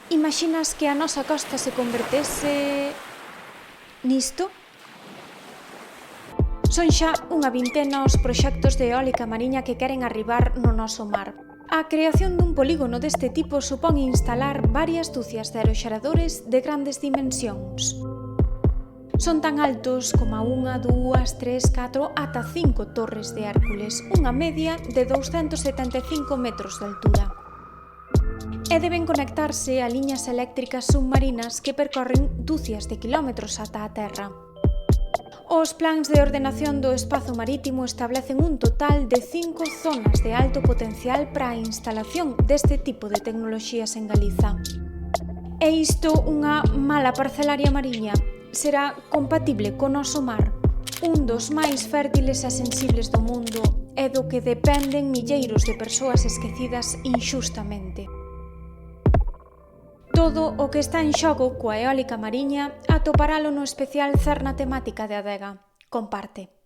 Imaxinas que a nosa costa se convertese nisto? Son xa unha vintena os proxectos de eólica mariña que queren arribar no noso mar. A creación dun polígono deste tipo supón instalar varias dúcias de aeroxeradores de grandes dimensións. Son tan altos como unha, dúas, tres, catro, ata 5 torres de Hércules, unha media de 275 metros de altura. E deben conectarse a liñas eléctricas submarinas que percorren dúcias de quilómetros ata a terra. Os plans de ordenación do espazo marítimo establecen un total de 5 zonas de alto potencial para a instalación deste tipo de tecnoloxías en Galiza. É isto unha mala parcelaria mariña? Será compatible co noso mar? Un dos máis fértiles e sensibles do mundo e do que dependen milleiros de persoas esquecidas inxustamente. Todo o que está en xogo coa eólica mariña atoparalo no especial Cerna temática de Adega. Comparte.